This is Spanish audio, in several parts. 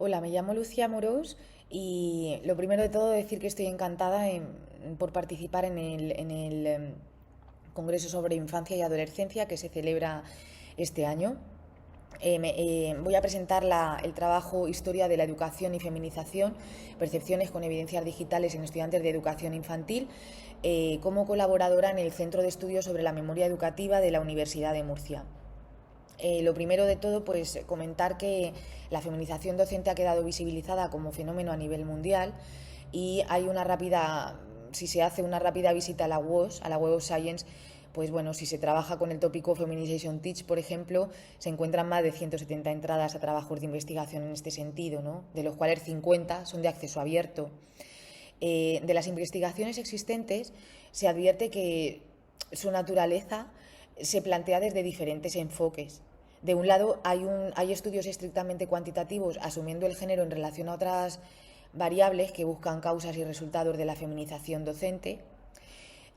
Hola, me llamo Lucía Morós y lo primero de todo decir que estoy encantada por participar en el Congreso sobre Infancia y Adolescencia que se celebra este año. Voy a presentar el trabajo Historia de la Educación y Feminización, percepciones con evidencias digitales en estudiantes de educación infantil, como colaboradora en el Centro de Estudios sobre la Memoria Educativa de la Universidad de Murcia. Lo primero de todo, pues comentar que la feminización docente ha quedado visibilizada como fenómeno a nivel mundial y hay una rápida, si se hace una rápida visita a la WOS, a la Web of Science, pues bueno, si se trabaja con el tópico Feminization Teach, por ejemplo, se encuentran más de 170 entradas a trabajos de investigación en este sentido, ¿no? De los cuales 50 son de acceso abierto. De las investigaciones existentes se advierte que su naturaleza se plantea desde diferentes enfoques. De un lado, hay estudios estrictamente cuantitativos asumiendo el género en relación a otras variables que buscan causas y resultados de la feminización docente,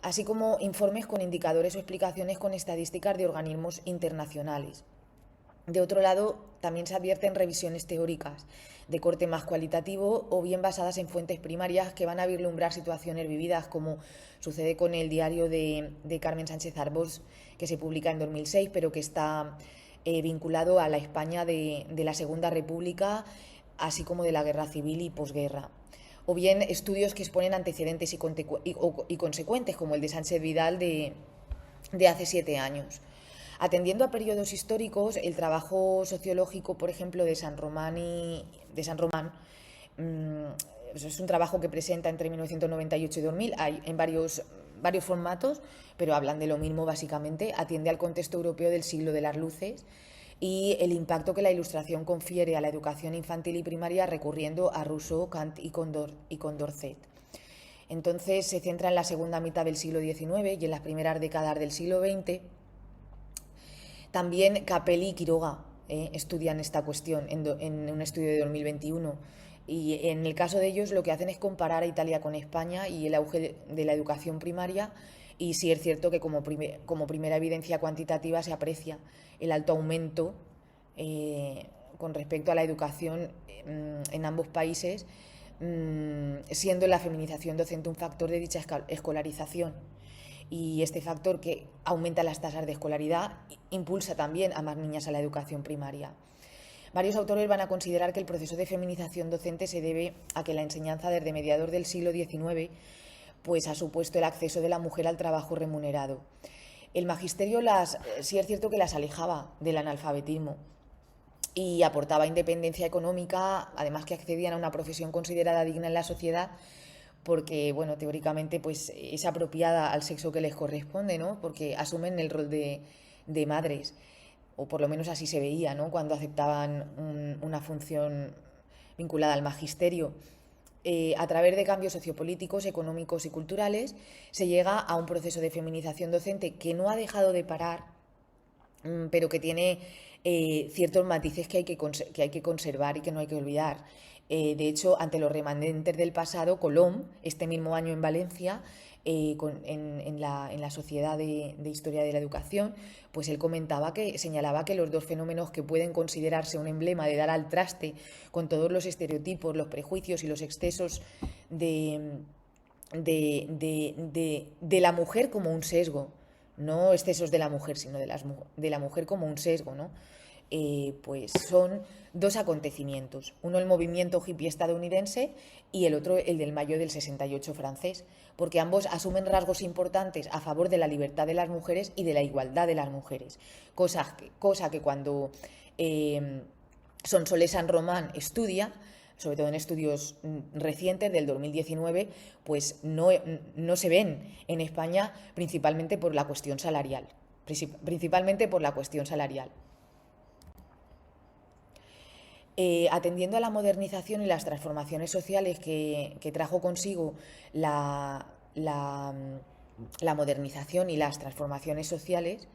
así como informes con indicadores o explicaciones con estadísticas de organismos internacionales. De otro lado, también se advierten revisiones teóricas de corte más cualitativo o bien basadas en fuentes primarias que van a vislumbrar situaciones vividas, como sucede con el diario de Carmen Sánchez Arbós, que se publica en 2006, pero que está vinculado a la España de la Segunda República, así como de la Guerra Civil y posguerra. O bien estudios que exponen antecedentes y consecuentes, como el de Sánchez Vidal de hace 7 años. Atendiendo a periodos históricos, el trabajo sociológico, por ejemplo, de San Román, es un trabajo que presenta entre 1998 y 2000, hay en varios formatos, pero hablan de lo mismo básicamente, atiende al contexto europeo del siglo de las luces y el impacto que la Ilustración confiere a la educación infantil y primaria recurriendo a Rousseau, Kant y Condorcet. Entonces se centra en la segunda mitad del siglo XIX y en las primeras décadas del siglo XX. También Capelli y Quiroga estudian esta cuestión en un estudio de 2021. Y en el caso de ellos lo que hacen es comparar a Italia con España y el auge de la educación primaria. Y sí es cierto que como primera evidencia cuantitativa se aprecia el alto aumento con respecto a la educación en ambos países, siendo la feminización docente un factor de dicha escolarización. Y este factor que aumenta las tasas de escolaridad impulsa también a más niñas a la educación primaria. Varios autores van a considerar que el proceso de feminización docente se debe a que la enseñanza desde mediados del siglo XIX pues, ha supuesto el acceso de la mujer al trabajo remunerado. El magisterio sí es cierto que las alejaba del analfabetismo y aportaba independencia económica, además que accedían a una profesión considerada digna en la sociedad, porque, bueno, teóricamente pues es apropiada al sexo que les corresponde, ¿no? Porque asumen el rol de madres, o por lo menos así se veía, ¿no? Cuando aceptaban una función vinculada al magisterio. A través de cambios sociopolíticos, económicos y culturales, se llega a un proceso de feminización docente que no ha dejado de parar, pero que tiene ciertos matices que hay que conservar y que no hay que olvidar. De hecho, ante los remanentes del pasado, Colom, este mismo año en Valencia, en la Sociedad de Historia de la Educación, pues él señalaba que los dos fenómenos que pueden considerarse un emblema de dar al traste con todos los estereotipos, los prejuicios y los excesos de, de la mujer como un sesgo, no excesos de la mujer, sino de la mujer como un sesgo, ¿no? Pues son dos acontecimientos, uno el movimiento hippie estadounidense y el otro el del mayo del 68 francés, porque ambos asumen rasgos importantes a favor de la libertad de las mujeres y de la igualdad de las mujeres, cosa que cuando Sonsoles San Román estudia, sobre todo en estudios recientes del 2019, pues no se ven en España principalmente por la cuestión salarial. Principalmente por la cuestión salarial. Atendiendo a la modernización y las transformaciones sociales que trajo consigo la modernización y las transformaciones sociales,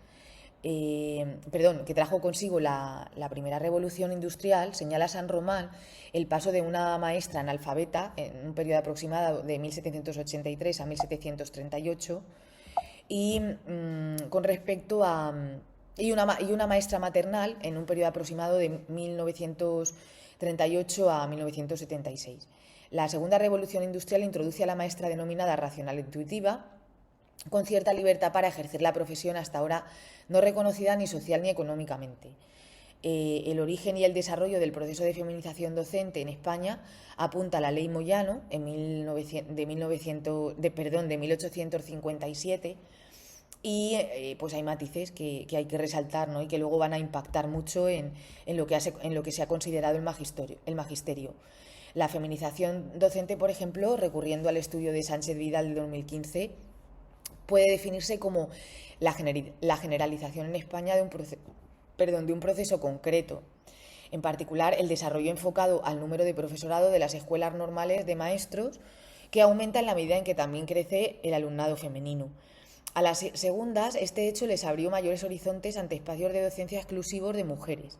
que trajo consigo la primera revolución industrial, señala San Román el paso de una maestra analfabeta en un periodo aproximado de 1783 a 1738 y con respecto y una maestra maternal en un periodo aproximado de 1938 a 1976. La segunda revolución industrial introduce a la maestra denominada racional intuitiva con cierta libertad para ejercer la profesión hasta ahora no reconocida ni social ni económicamente. El origen y el desarrollo del proceso de feminización docente en España apunta a la Ley Moyano de 1857 y pues hay matices que hay que resaltar, ¿no? Y que luego van a impactar mucho en lo que se ha considerado el magisterio. La feminización docente, por ejemplo, recurriendo al estudio de Sánchez Vidal de 2015, puede definirse como la generalización en España de un proceso concreto, en particular el desarrollo enfocado al número de profesorado de las escuelas normales de maestros, que aumenta en la medida en que también crece el alumnado femenino. A las segundas, este hecho les abrió mayores horizontes ante espacios de docencia exclusivos de mujeres.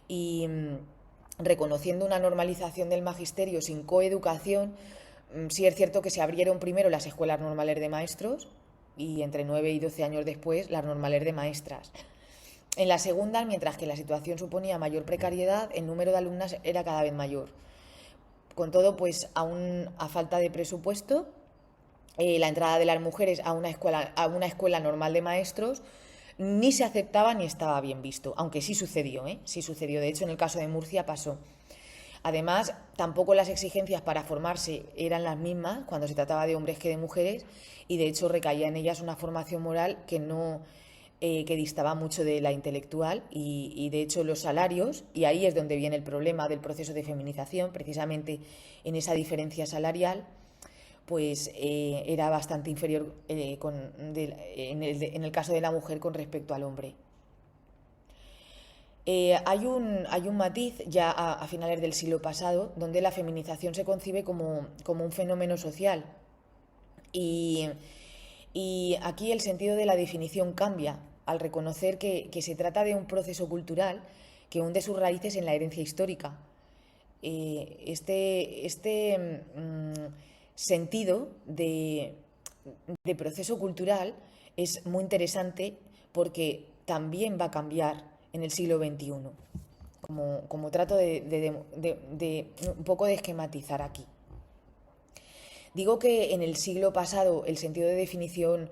Y reconociendo una normalización del magisterio sin coeducación, sí es cierto que se abrieron primero las escuelas normales de maestros y entre 9 y 12 años después las normales de maestras. En la segunda, mientras que la situación suponía mayor precariedad, el número de alumnas era cada vez mayor. Con todo, pues aún a falta de presupuesto, la entrada de las mujeres a una escuela normal de maestros ni se aceptaba ni estaba bien visto, aunque sí sucedió, ¿eh? Sí sucedió. De hecho, en el caso de Murcia pasó. Además, tampoco las exigencias para formarse eran las mismas cuando se trataba de hombres que de mujeres, y de hecho recaía en ellas una formación moral que distaba mucho de la intelectual, y de hecho los salarios, y ahí es donde viene el problema del proceso de feminización, precisamente en esa diferencia salarial, pues era bastante inferior en el caso de la mujer con respecto al hombre. Hay un matiz ya a finales del siglo pasado donde la feminización se concibe como un fenómeno social, y, y aquí el sentido de la definición cambia al reconocer que se trata de un proceso cultural que hunde sus raíces en la herencia histórica. Este sentido de proceso cultural es muy interesante porque también va a cambiar en el siglo XXI, como trato de un poco de esquematizar aquí. Digo que en el siglo pasado el sentido de definición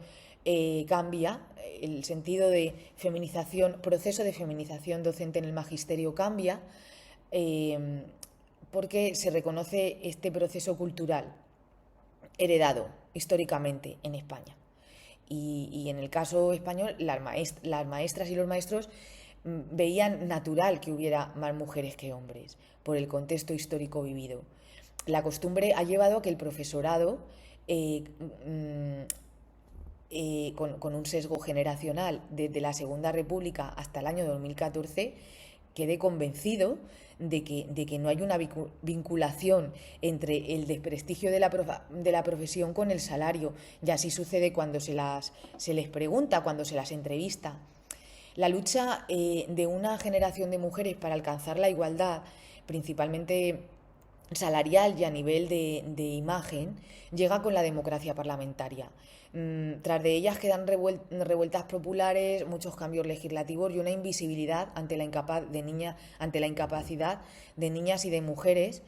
cambia, el sentido de feminización, proceso de feminización docente en el magisterio cambia, porque se reconoce este proceso cultural heredado históricamente en España. Y en el caso español, las maestras y los maestros veían natural que hubiera más mujeres que hombres por el contexto histórico vivido. La costumbre ha llevado a que el profesorado, con un sesgo generacional desde la Segunda República hasta el año 2014, quedé convencido de que no hay una vinculación entre el desprestigio de la profesión con el salario. Y así sucede cuando se les pregunta, cuando se las entrevista. La lucha de una generación de mujeres para alcanzar la igualdad, principalmente salarial y a nivel de imagen, llega con la democracia parlamentaria. Tras de ellas quedan revueltas populares, muchos cambios legislativos y una invisibilidad ante la incapacidad de niñas y de mujeres,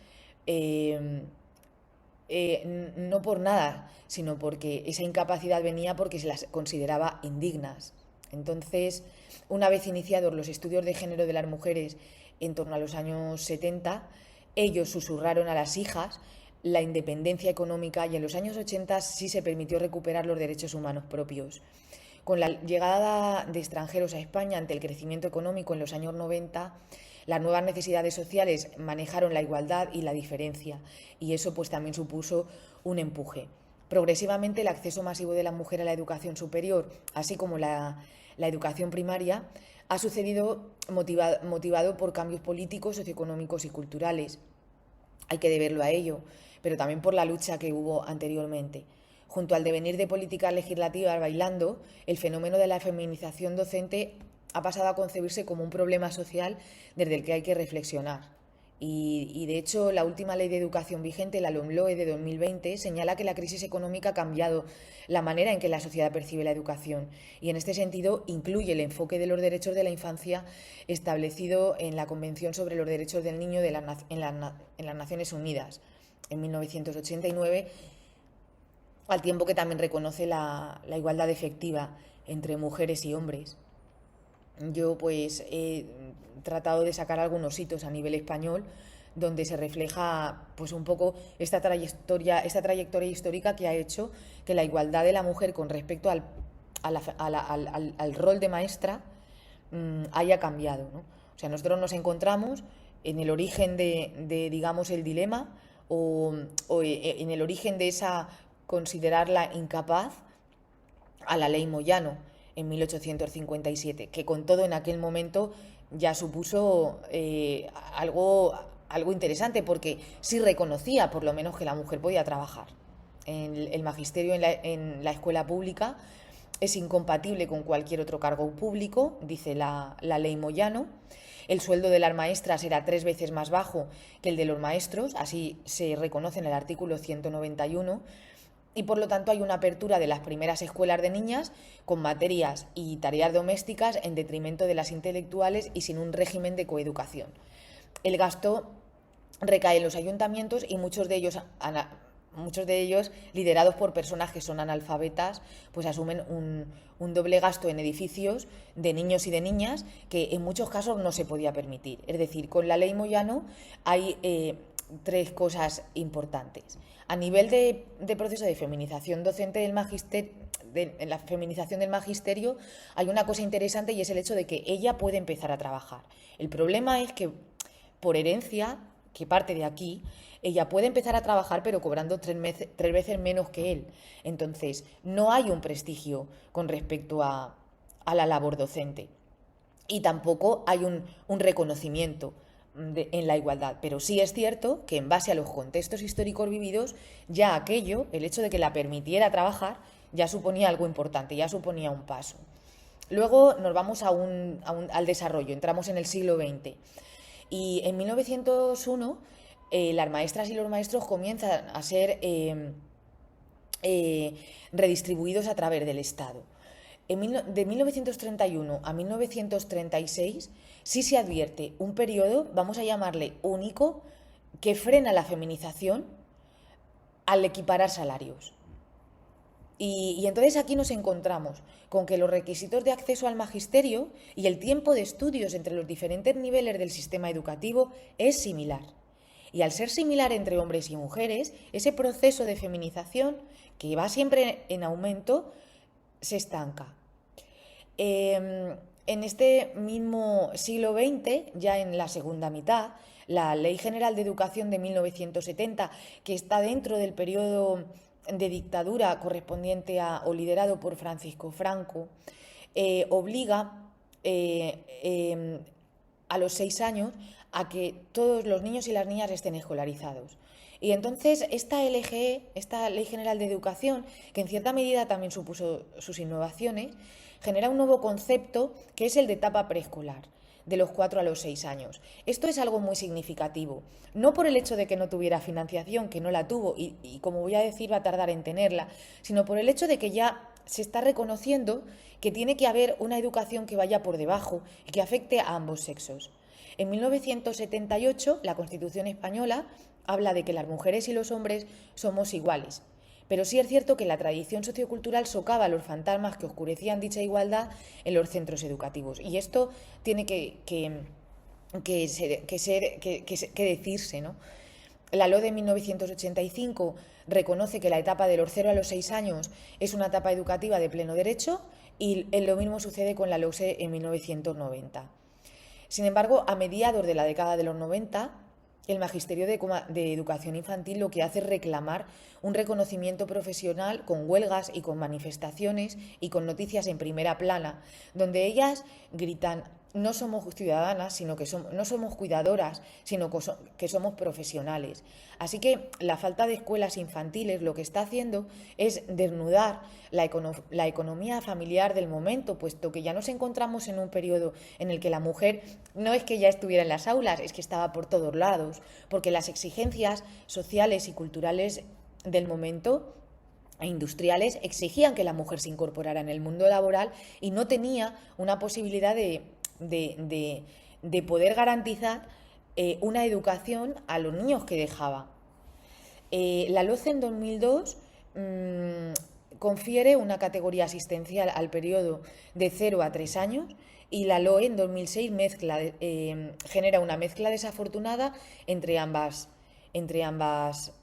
no por nada, sino porque esa incapacidad venía porque se las consideraba indignas. Entonces, una vez iniciados los estudios de género de las mujeres en torno a los años 70, ellos susurraron a las hijas la independencia económica, y en los años 80 sí se permitió recuperar los derechos humanos propios. Con la llegada de extranjeros a España ante el crecimiento económico en los años 90, las nuevas necesidades sociales manejaron la igualdad y la diferencia, y eso pues también supuso un empuje. Progresivamente el acceso masivo de la mujer a la educación superior, así como la educación primaria, ha sucedido motivado por cambios políticos, socioeconómicos y culturales. Hay que deberlo a ello, pero también por la lucha que hubo anteriormente. Junto al devenir de políticas legislativas bailando, el fenómeno de la feminización docente ha pasado a concebirse como un problema social desde el que hay que reflexionar. Y de hecho, la última ley de educación vigente, la LOMLOE de 2020, señala que la crisis económica ha cambiado la manera en que la sociedad percibe la educación. Y en este sentido, incluye el enfoque de los derechos de la infancia establecido en la Convención sobre los Derechos del Niño en las Naciones Unidas en 1989, al tiempo que también reconoce la igualdad efectiva entre mujeres y hombres. Yo pues he tratado de sacar algunos hitos a nivel español donde se refleja pues un poco esta trayectoria histórica que ha hecho que la igualdad de la mujer con respecto al rol de maestra haya cambiado, ¿no? O sea, nosotros nos encontramos en el origen digamos, el dilema o en el origen de esa considerarla incapaz a la ley Moyano en 1857, que con todo en aquel momento ya supuso algo interesante, porque sí reconocía por lo menos que la mujer podía trabajar. El magisterio en la escuela pública es incompatible con cualquier otro cargo público, dice la ley Moyano. El sueldo de las maestras era 3 veces más bajo que el de los maestros, así se reconoce en el artículo 191, y por lo tanto hay una apertura de las primeras escuelas de niñas con materias y tareas domésticas en detrimento de las intelectuales y sin un régimen de coeducación. El gasto recae en los ayuntamientos y muchos de ellos liderados por personas que son analfabetas, pues asumen un doble gasto en edificios de niños y de niñas que en muchos casos no se podía permitir. Es decir, con la ley Moyano hay 3 cosas importantes. A nivel de proceso de feminización docente del magisterio, en la feminización del magisterio, hay una cosa interesante y es el hecho de que ella puede empezar a trabajar. El problema es que, por herencia, que parte de aquí, ella puede empezar a trabajar pero cobrando 3 veces menos que él. Entonces, no hay un prestigio con respecto a la labor docente y tampoco hay un reconocimiento en la igualdad, pero sí es cierto que en base a los contextos históricos vividos, ya aquello, el hecho de que la permitiera trabajar, ya suponía algo importante, ya suponía un paso. Luego nos vamos al desarrollo, entramos en el siglo XX y en 1901 las maestras y los maestros comienzan a ser redistribuidos a través del Estado. De 1931 a 1936 sí se advierte un periodo, vamos a llamarle único, que frena la feminización al equiparar salarios. Y entonces aquí nos encontramos con que los requisitos de acceso al magisterio y el tiempo de estudios entre los diferentes niveles del sistema educativo es similar. Y al ser similar entre hombres y mujeres, ese proceso de feminización, que va siempre en aumento, se estanca. En este mismo siglo XX, ya en la segunda mitad, la Ley General de Educación de 1970, que está dentro del periodo de dictadura correspondiente o liderado por Francisco Franco, obliga a los 6 años a que todos los niños y las niñas estén escolarizados. Y entonces esta LGE, esta Ley General de Educación, que en cierta medida también supuso sus innovaciones, genera un nuevo concepto que es el de etapa preescolar, de los 4 a los 6 años. Esto es algo muy significativo, no por el hecho de que no tuviera financiación, que no la tuvo y como voy a decir va a tardar en tenerla, sino por el hecho de que ya se está reconociendo que tiene que haber una educación que vaya por debajo y que afecte a ambos sexos. En 1978, la Constitución española habla de que las mujeres y los hombres somos iguales. Pero sí es cierto que la tradición sociocultural socava los fantasmas que oscurecían dicha igualdad en los centros educativos. Y esto tiene que decirse, ¿no? La LOE de 1985 reconoce que la etapa de los 0 a los 6 años es una etapa educativa de pleno derecho y lo mismo sucede con la LOSE en 1990. Sin embargo, a mediados de la década de los 90, el Magisterio de Educación Infantil lo que hace es reclamar un reconocimiento profesional con huelgas y con manifestaciones y con noticias en primera plana, donde ellas gritan no somos ciudadanas, sino que no somos cuidadoras, sino que somos profesionales. Así que la falta de escuelas infantiles lo que está haciendo es desnudar la economía familiar del momento, puesto que ya nos encontramos en un periodo en el que la mujer no es que ya estuviera en las aulas, es que estaba por todos lados, porque las exigencias sociales y culturales del momento e industriales exigían que la mujer se incorporara en el mundo laboral y no tenía una posibilidad de poder garantizar una educación a los niños que dejaba. La LOCE en 2002 confiere una categoría asistencial al periodo de 0 a 3 años y la LOE en 2006 genera una mezcla desafortunada entre ambas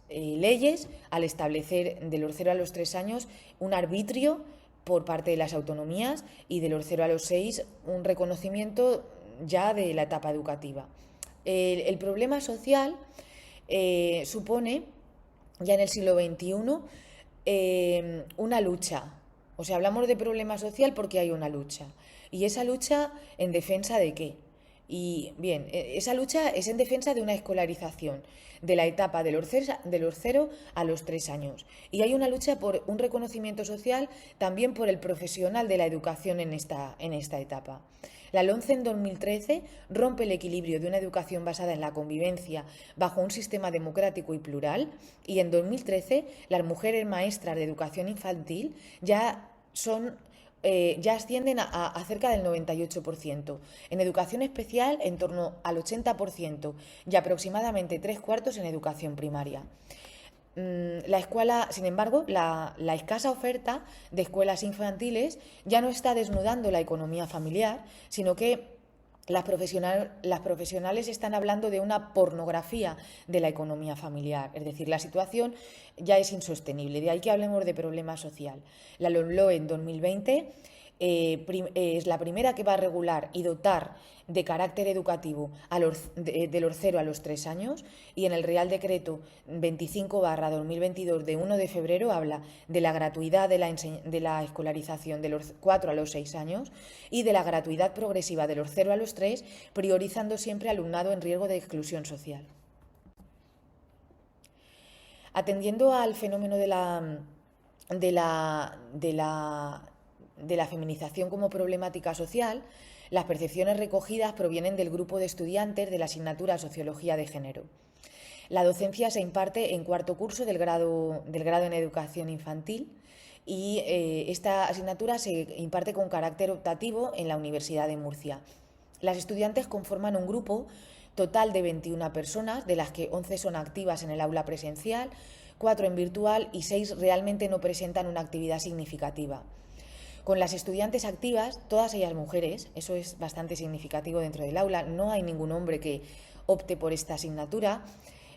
leyes al establecer de los 0 a los 3 años un arbitrio por parte de las autonomías y de los 0 a los 6 un reconocimiento ya de la etapa educativa. El problema social supone ya en el siglo XXI una lucha. O sea, hablamos de problema social porque hay una lucha. ¿Y esa lucha en defensa de qué? Y bien, esa lucha es en defensa de una escolarización de la etapa de los 0 a los 3 años. Y hay una lucha por un reconocimiento social también por el profesional de la educación en esta etapa. La LOMCE en 2013 rompe el equilibrio de una educación basada en la convivencia bajo un sistema democrático y plural y en 2013 las mujeres maestras de educación infantil ya ascienden a cerca del 98%. En educación especial en torno al 80% y aproximadamente 3/4 en educación primaria. La escuela, sin embargo, la escasa oferta de escuelas infantiles ya no está desnudando la economía familiar, sino que las profesionales están hablando de una pornografía de la economía familiar, es decir, la situación ya es insostenible, de ahí que hablemos de problema social. La LOMLOE en 2020 es la primera que va a regular y dotar de carácter educativo de los 0 a los 3 años y en el Real Decreto 25/2022 de 1 de febrero habla de la gratuidad de la escolarización de los 4 a los 6 años y de la gratuidad progresiva de los 0 a los 3, priorizando siempre alumnado en riesgo de exclusión social. Atendiendo al fenómeno de la feminización como problemática social, las percepciones recogidas provienen del grupo de estudiantes de la asignatura Sociología de Género. La docencia se imparte en cuarto curso del grado en Educación Infantil y esta asignatura se imparte con carácter optativo en la Universidad de Murcia. Las estudiantes conforman un grupo total de 21 personas, de las que 11 son activas en el aula presencial, 4 en virtual y 6 realmente no presentan una actividad significativa. Con las estudiantes activas, todas ellas mujeres, eso es bastante significativo dentro del aula, no hay ningún hombre que opte por esta asignatura.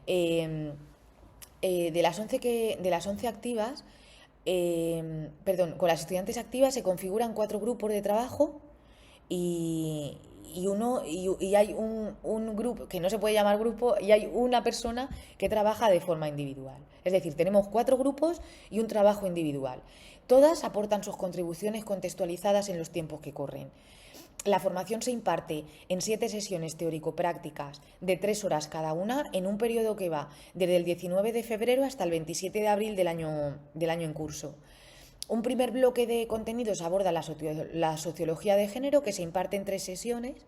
De las 11 activas, con las estudiantes activas se configuran 4 grupos de trabajo y hay un grupo que no se puede llamar grupo y hay una persona que trabaja de forma individual. Es decir, tenemos 4 grupos y un trabajo individual. Todas aportan sus contribuciones contextualizadas en los tiempos que corren. La formación se imparte en 7 sesiones teórico-prácticas de 3 horas cada una en un periodo que va desde el 19 de febrero hasta el 27 de abril del año en curso. Un primer bloque de contenidos aborda la sociología de género, que se imparte en 3 sesiones,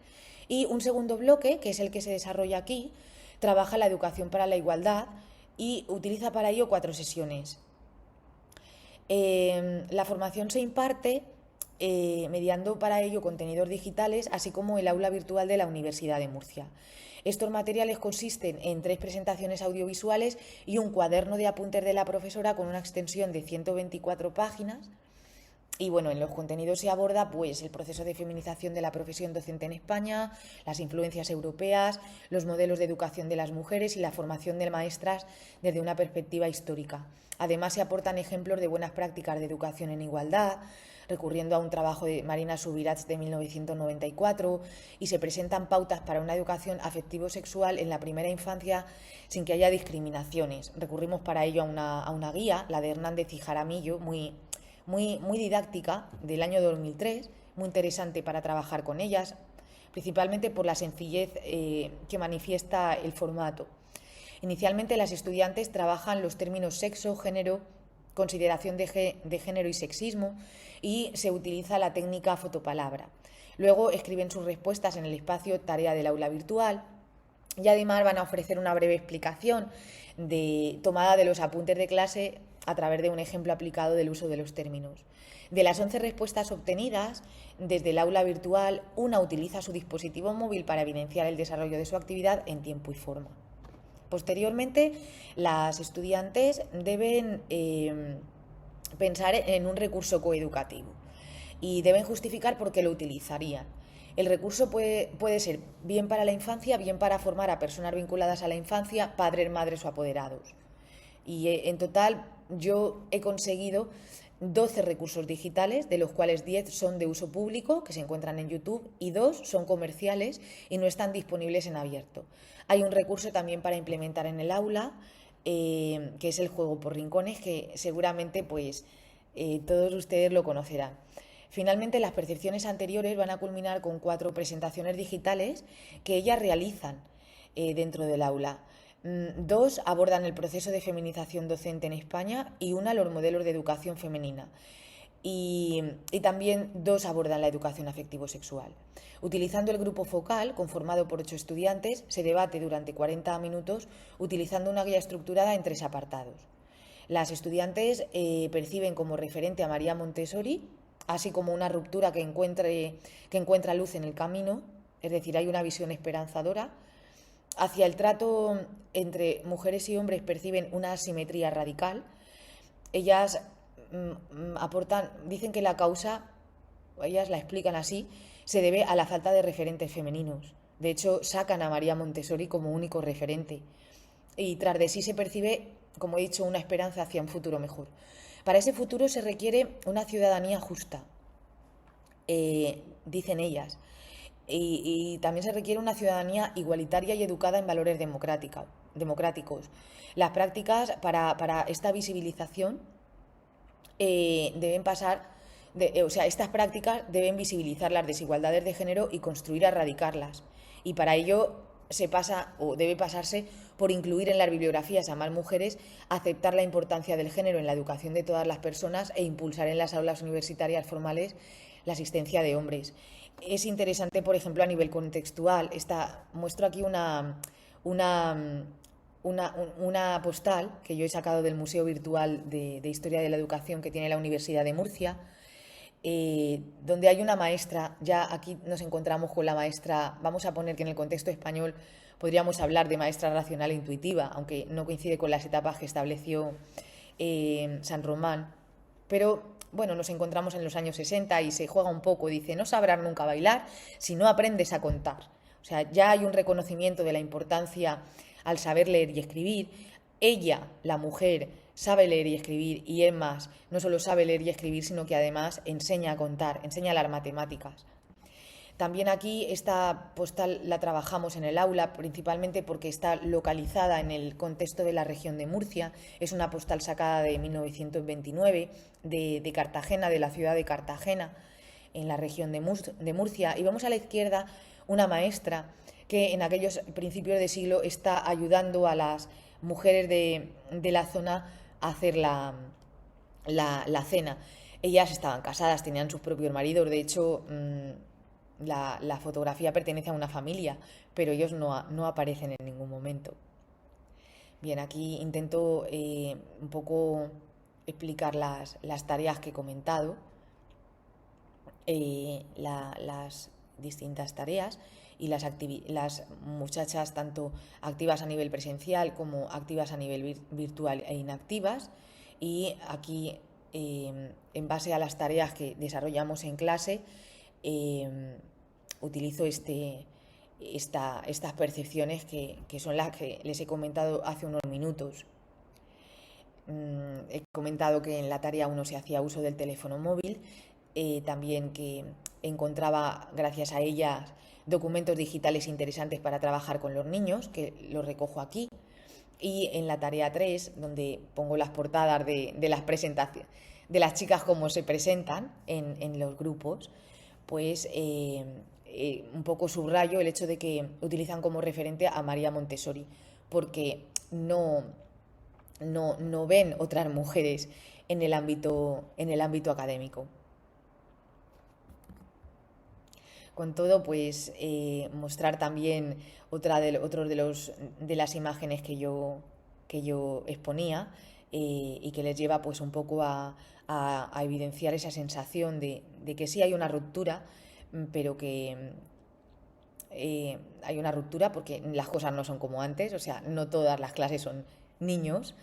y un segundo bloque, que es el que se desarrolla aquí, trabaja la educación para la igualdad y utiliza para ello 4 sesiones. La formación se imparte mediando para ello contenidos digitales, así como el aula virtual de la Universidad de Murcia. Estos materiales consisten en 3 presentaciones audiovisuales y un cuaderno de apuntes de la profesora con una extensión de 124 páginas. Y bueno, en los contenidos se aborda pues el proceso de feminización de la profesión docente en España, las influencias europeas, los modelos de educación de las mujeres y la formación de maestras desde una perspectiva histórica. Además se aportan ejemplos de buenas prácticas de educación en igualdad, recurriendo a un trabajo de Marina Subirats de 1994, y se presentan pautas para una educación afectivo-sexual en la primera infancia sin que haya discriminaciones. Recurrimos para ello a una guía, la de Hernández y Jaramillo, muy didáctica, del año 2003, muy interesante para trabajar con ellas, principalmente por la sencillez que manifiesta el formato. Inicialmente las estudiantes trabajan los términos sexo, género, consideración de género y sexismo, y se utiliza la técnica fotopalabra. Luego escriben sus respuestas en el espacio tarea del aula virtual y además van a ofrecer una breve explicación tomada de los apuntes de clase a través de un ejemplo aplicado del uso de los términos. De las 11 respuestas obtenidas desde el aula virtual, una utiliza su dispositivo móvil para evidenciar el desarrollo de su actividad en tiempo y forma. Posteriormente, las estudiantes deben pensar en un recurso coeducativo y deben justificar por qué lo utilizarían. El recurso puede ser bien para la infancia, bien para formar a personas vinculadas a la infancia, padres, madres o apoderados. Y en total yo he conseguido 12 recursos digitales, de los cuales 10 son de uso público, que se encuentran en YouTube, y 2 son comerciales y no están disponibles en abierto. Hay un recurso también para implementar en el aula, que es el juego por rincones, que seguramente todos ustedes lo conocerán. Finalmente, las percepciones anteriores van a culminar con 4 presentaciones digitales que ellas realizan dentro del aula. 2 abordan el proceso de feminización docente en España y 1 los modelos de educación femenina. Y también 2 abordan la educación afectivo-sexual. Utilizando el grupo focal, conformado por 8 estudiantes, se debate durante 40 minutos utilizando una guía estructurada en 3 apartados. Las estudiantes perciben como referente a María Montessori, así como una ruptura que encuentra luz en el camino, es decir, hay una visión esperanzadora. Hacia el trato entre mujeres y hombres perciben una asimetría radical. Ellas dicen que la causa, ellas la explican así, se debe a la falta de referentes femeninos. De hecho, sacan a María Montessori como único referente. Y tras de sí se percibe, como he dicho, una esperanza hacia un futuro mejor. Para ese futuro se requiere una ciudadanía justa, dicen ellas. Y también se requiere una ciudadanía igualitaria y educada en valores democráticos. Las prácticas para esta visibilización deben pasar, estas prácticas deben visibilizar las desigualdades de género y construir a erradicarlas. Y para ello debe pasarse por incluir en las bibliografías a más mujeres, aceptar la importancia del género en la educación de todas las personas e impulsar en las aulas universitarias formales la asistencia de hombres. Es interesante, por ejemplo, a nivel contextual. Muestro aquí una postal que yo he sacado del Museo Virtual de Historia de la Educación que tiene la Universidad de Murcia, donde hay una maestra. Ya aquí nos encontramos con la maestra, vamos a poner que en el contexto español podríamos hablar de maestra racional e intuitiva, aunque no coincide con las etapas que estableció San Román, pero bueno, nos encontramos en los años 60 y se juega un poco, dice, no sabrás nunca bailar si no aprendes a contar. O sea, ya hay un reconocimiento de la importancia al saber leer y escribir. Ella, la mujer, sabe leer y escribir, y es más, no solo sabe leer y escribir, sino que además enseña a contar, enseña las matemáticas. También aquí esta postal la trabajamos en el aula, principalmente porque está localizada en el contexto de la región de Murcia. Es una postal sacada de 1929 de Cartagena, de la ciudad de Cartagena, en la región de Murcia. Y vemos a la izquierda una maestra que en aquellos principios de siglo está ayudando a las mujeres de la zona a hacer la cena. Ellas estaban casadas, tenían sus propios maridos, de hecho la fotografía pertenece a una familia, pero ellos no aparecen en ningún momento. Bien, aquí intento un poco explicar las tareas que he comentado, las distintas tareas y las muchachas tanto activas a nivel presencial como activas a nivel virtual e inactivas. Y aquí, en base a las tareas que desarrollamos en clase, utilizo estas percepciones que son las que les he comentado hace unos minutos. He comentado que en la tarea 1 se hacía uso del teléfono móvil, también que encontraba, gracias a ellas, documentos digitales interesantes para trabajar con los niños, que los recojo aquí. Y en la tarea 3, donde pongo las portadas de las presentaciones, de las chicas cómo se presentan en los grupos, pues un poco subrayo el hecho de que utilizan como referente a María Montessori, porque no ven otras mujeres en el ámbito académico. Con todo, pues mostrar también otro de las imágenes que yo exponía, y que les lleva pues un poco a evidenciar esa sensación de que sí hay una ruptura, pero que hay una ruptura porque las cosas no son como antes, o sea, no todas las clases son niños,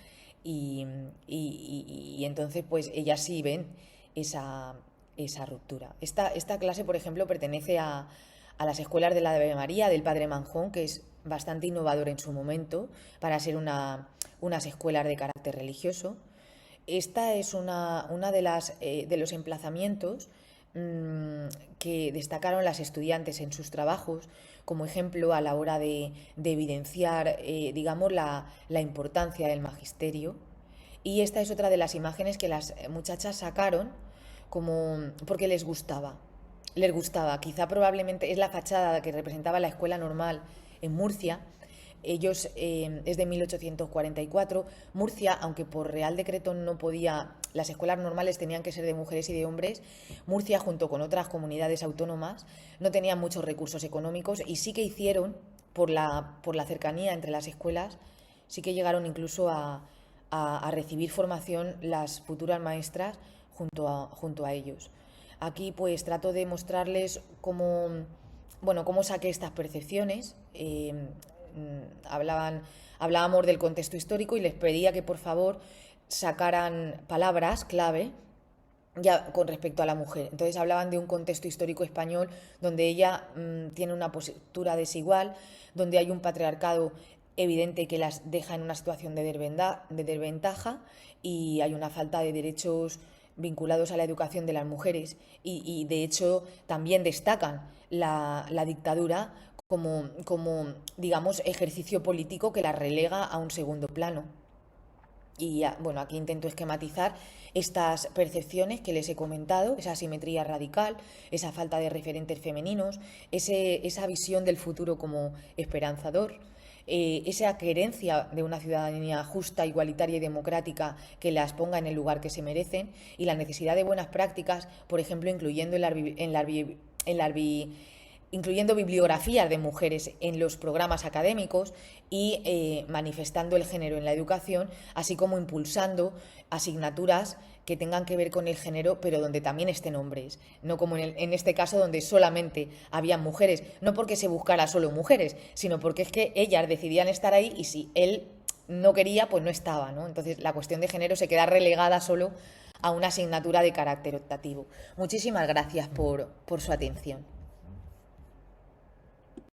y, y entonces pues ellas sí ven esa ruptura. Esta clase, por ejemplo, pertenece a las escuelas de la Ave María del Padre Manjón, que es bastante innovador en su momento para ser unas escuelas de carácter religioso. Esta es una de los emplazamientos que destacaron las estudiantes en sus trabajos como ejemplo a la hora de evidenciar, digamos, la importancia del magisterio. Y esta es otra de las imágenes que las muchachas sacaron como porque les gustaba. Les gustaba. Quizá probablemente es la fachada que representaba la escuela normal en Murcia. Ellos, es de 1844. Murcia, aunque por Real Decreto no podía, las escuelas normales tenían que ser de mujeres y de hombres, Murcia, junto con otras comunidades autónomas, no tenía muchos recursos económicos y sí que hicieron, por la cercanía entre las escuelas, sí que llegaron incluso a recibir formación las futuras maestras junto a ellos. Aquí pues trato de mostrarles cómo saqué estas percepciones. Hablábamos del contexto histórico y les pedía que por favor sacaran palabras clave ya con respecto a la mujer. Entonces hablaban de un contexto histórico español donde ella tiene una postura desigual, donde hay un patriarcado evidente que las deja en una situación de desventaja y hay una falta de derechos vinculados a la educación de las mujeres y de hecho también destacan la dictadura como, digamos, ejercicio político que la relega a un segundo plano. Y bueno, aquí intento esquematizar estas percepciones que les he comentado, esa asimetría radical, esa falta de referentes femeninos, esa visión del futuro como esperanzador, esa querencia de una ciudadanía justa, igualitaria y democrática que las ponga en el lugar que se merecen, y la necesidad de buenas prácticas, por ejemplo, incluyendo bibliografías de mujeres en los programas académicos y manifestando el género en la educación, así como impulsando asignaturas que tengan que ver con el género, pero donde también estén hombres, no como en este caso donde solamente había mujeres, no porque se buscara solo mujeres, sino porque es que ellas decidían estar ahí y si él no quería, pues no estaba, ¿no? Entonces la cuestión de género se queda relegada solo a una asignatura de carácter optativo. Muchísimas gracias por su atención.